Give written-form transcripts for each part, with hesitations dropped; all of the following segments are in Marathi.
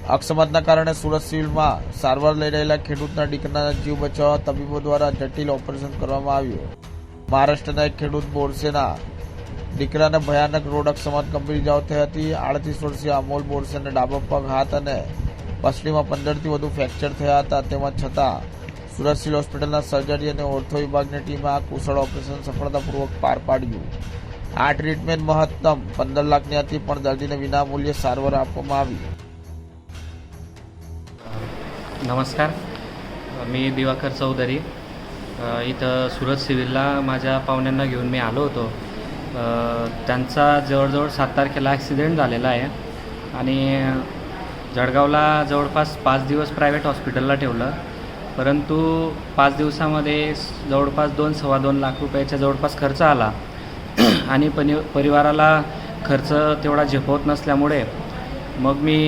અકસ્માતના કારણે સુરત સિવિલમાં સારવાર લઈ રહેલા ખેડૂતના દીકરાના જીવ બચાવવા તબીબો દ્વારા જટિલ ઓપરેશન કરવામાં આવ્યું। મહારાષ્ટ્રના એક ખેડૂત બોરસેના દીકરાને ભયાનક રોડ અકસ્માત ગંભીર ઇજાઓ થઈ હતી। 38 વર્ષીય અમોલ બોરસેને ડાબો પગ, હાથ અને પસલીમાં 15થી વધુ ફ્રેક્ચર થયા હતા। તેમ છતાં સુરત સિવિલ હોસ્પિટલના સર્જરી અને ઓર્થો વિભાગની ટીમે આ કુશળ ઓપરેશન સફળતાપૂર્વક પાર પાડ્યું। આ ટ્રીટમેન્ટ મહત્તમ 15 લાખની હતી, પણ દર્દીને વિનામૂલ્યે સારવાર આપવામાં આવી। नमस्कार, मी दिवाकर चौधरी इथं सुरत सिव्हिलला माझ्या पाहुण्यांना घेऊन मी आलो होतो। त्यांचा जवळजवळ 7 तारखेला ॲक्सिडेंट झालेला आहे आणि जळगावला जवळपास 5 दिवस प्रायव्हेट हॉस्पिटलला ठेवलं, परंतु 5 दिवसामध्ये जवळपास 2-2.25 लाख रुपयाच्या जवळपास खर्च आला आणि परिवाराला खर्च तेवढा झेपवत नसल्यामुळे मग मी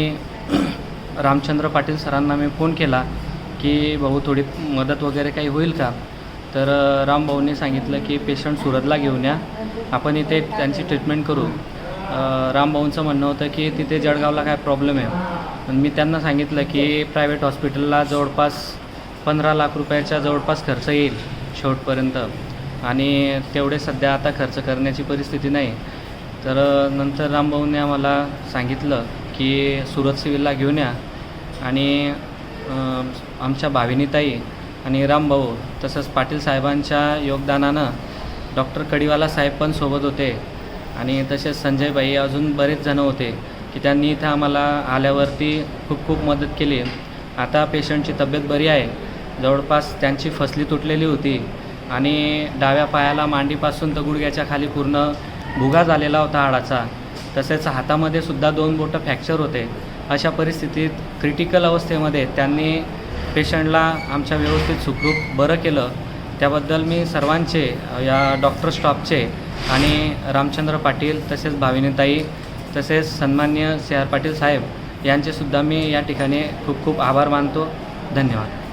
रामचंद्र पाटील सरांना मी फोन केला की भाऊ थोडी मदत वगैरे काही होईल का। तर रामभाऊंनी सांगितलं की पेशंट सुरतला घेऊन या, आपण इथे त्यांची ट्रीटमेंट करू। रामभाऊंचं म्हणणं होतं की तिथे जळगावला काय प्रॉब्लेम आहे, पण मी त्यांना सांगितलं की प्रायव्हेट हॉस्पिटलला जवळपास 15 लाख रुपयाच्या जवळपास खर्च येईल शेवटपर्यंत आणि तेवढे सध्या आता खर्च करण्याची परिस्थिती नाही। तर नंतर रामभाऊंनी आम्हाला सांगितलं की सुरत सिव्हिलला घेऊन या आणि आमच्या भाविनीताई आणि रामभाऊ तसंच पाटील साहेबांच्या योगदानानं डॉक्टर कडिवाला साहेब पण सोबत होते आणि तसेच संजयभाई अजून बरेच जण होते की त्यांनी इथं आम्हाला आल्यावरती खूप मदत केली। आता पेशंटची तब्येत बरी आहे। जवळपास त्यांची फसली तुटलेली होती आणि डाव्या पायाला मांडीपासून तर गुडघ्याच्या खाली पूर्ण भुगा झालेला होता हाडाचा, तसेच हातामध्ये सुद्धा 2 बोटं फ्रॅक्चर होते। अशा परिस्थितीत क्रिटिकल अवस्थेमध्ये त्यांनी पेशंटला आमच्या व्यवस्थित सुखरूप बरं केलं। त्याबद्दल मी सर्वांचे, या डॉक्टर स्टाफचे आणि रामचंद्र पाटील तसेच भाविनीताई तसेच सन्माननीय CR पाटील साहेब यांचेसुद्धा मी या ठिकाणी खूप आभार मानतो। धन्यवाद।